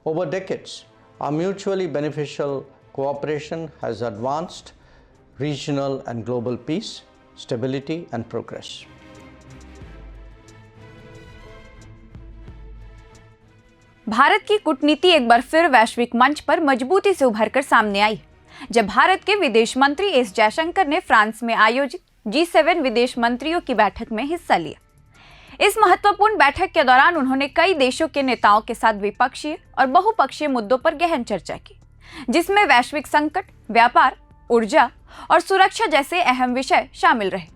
Over decades, our mutually beneficial cooperation has advanced regional and global peace, stability and progress. Bharat की कूटनीति एक बार फिर वैश्विक मंच पर मजबूती से उभरकर सामने आई, जब भारत के विदेश मंत्री एस जयशंकर ने फ्रांस में आयोजित G7 विदेश मंत्रियों की बैठक में हिस्सा लिया। इस महत्वपूर्ण बैठक के दौरान उन्होंने कई देशों के नेताओं के साथ द्विपक्षीय और बहुपक्षीय मुद्दों पर गहन चर्चा की, जिसमें वैश्विक संकट, व्यापार, ऊर्जा और सुरक्षा जैसे अहम विषय शामिल रहे।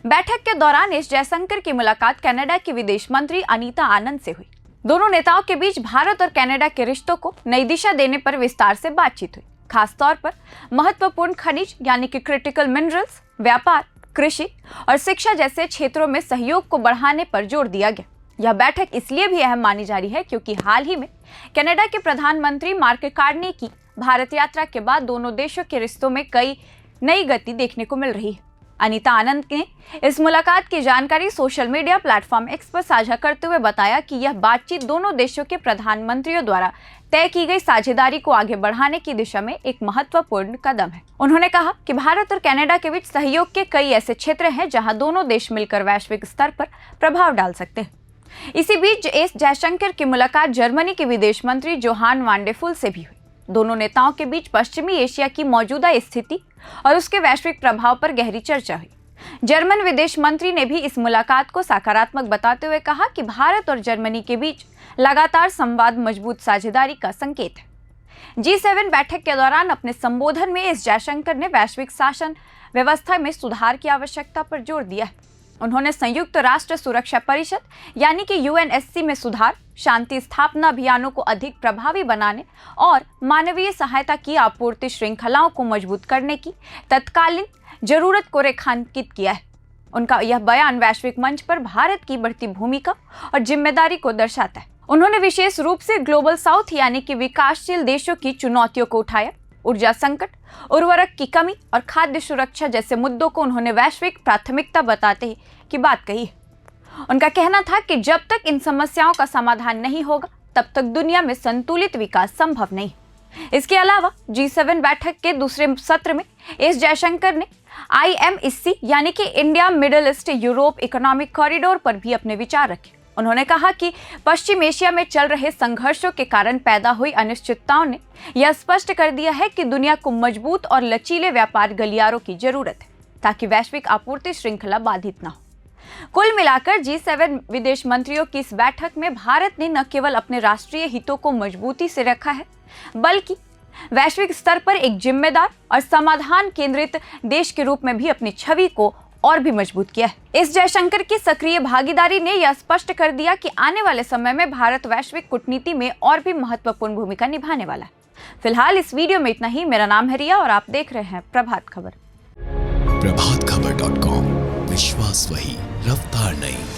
बैठक के दौरान एस जयशंकर की मुलाकात कनाडा की विदेश मंत्री अनीता आनंद से हुई। दोनों नेताओं के बीच भारत और कनाडा के रिश्तों को नई दिशा देने पर विस्तार से बातचीत हुई। खासतौर पर महत्वपूर्ण खनिज यानी कि क्रिटिकल मिनरल्स, व्यापार, कृषि और शिक्षा जैसे क्षेत्रों में सहयोग को बढ़ाने पर जोर दिया गया। यह बैठक इसलिए भी अहम मानी जा रही है क्योंकि हाल ही में कनाडा के प्रधानमंत्री मार्क कार्नी की भारत यात्रा के बाद दोनों देशों के रिश्तों में कई नई गति देखने को मिल रही है। अनीता आनंद ने इस मुलाकात की जानकारी सोशल मीडिया प्लेटफॉर्म एक्स पर साझा करते हुए बताया कि यह बातचीत दोनों देशों के प्रधानमंत्रियों द्वारा तय की गई साझेदारी को आगे बढ़ाने की दिशा में एक महत्वपूर्ण कदम है। उन्होंने कहा कि भारत और कनाडा के बीच सहयोग के कई ऐसे क्षेत्र हैं जहां दोनों देश मिलकर वैश्विक स्तर पर प्रभाव डाल सकते हैं। इसी बीच एस जयशंकर की मुलाकात जर्मनी के विदेश मंत्री जोहान वांडेफुल से भी हुई। दोनों नेताओं के बीच पश्चिमी एशिया की मौजूदा स्थिति और उसके वैश्विक प्रभाव पर गहरी चर्चा हुई। जर्मन विदेश मंत्री ने भी इस मुलाकात को सकारात्मक बताते हुए कहा कि भारत और जर्मनी के बीच लगातार संवाद मजबूत साझेदारी का संकेत है। G7 बैठक के दौरान अपने संबोधन में एस जयशंकर ने वैश्विक शासन व्यवस्था में सुधार की आवश्यकता पर जोर दिया है। उन्होंने संयुक्त राष्ट्र सुरक्षा परिषद यानी कि UNSC में सुधार, शांति स्थापना अभियानों को अधिक प्रभावी बनाने और मानवीय सहायता की आपूर्ति श्रृंखलाओं को मजबूत करने की तत्कालीन जरूरत को रेखांकित किया है। उनका यह बयान वैश्विक मंच पर भारत की बढ़ती भूमिका और जिम्मेदारी को दर्शाता है। उन्होंने विशेष रूप से ग्लोबल साउथ यानी कि विकासशील देशों की चुनौतियों को उठाया। ऊर्जा संकट, उर्वरक की कमी और खाद्य सुरक्षा जैसे मुद्दों को उन्होंने वैश्विक प्राथमिकता बताते की बात कही है। उनका कहना था कि जब तक इन समस्याओं का समाधान नहीं होगा, तब तक दुनिया में संतुलित विकास संभव नहीं। इसके अलावा G7 बैठक के दूसरे सत्र में एस जयशंकर ने IMEC यानी कि India middle east Europe economic corridor पर भी अपने विचार रखे। उन्होंने कहा कि पश्चिम एशिया में चल रहे संघर्षों के कारण पैदा हुई अनिश्चितताओं ने यह स्पष्ट कर दिया है कि दुनिया को मजबूत और लचीले व्यापार गलियारों की जरूरत है, ताकि वैश्विक आपूर्ति श्रृंखला बाधित न हो। कुल मिलाकर G7 विदेश मंत्रियों की इस बैठक में भारत ने न केवल अपने राष्ट्रीय हितों को मजबूती से रखा है, बल्कि वैश्विक स्तर पर एक जिम्मेदार और समाधान केंद्रित देश के रूप में भी अपनी छवि को और भी मजबूत किया है। एस जयशंकर की सक्रिय भागीदारी ने यह स्पष्ट कर दिया कि आने वाले समय में भारत वैश्विक कूटनीति में और भी महत्वपूर्ण भूमिका निभाने वाला है। फिलहाल इस वीडियो में इतना ही। मेरा नाम है रिया और आप देख रहे हैं प्रभात खबर। प्रभातखबर.com, विश्वास वही, रफ्तार नहीं।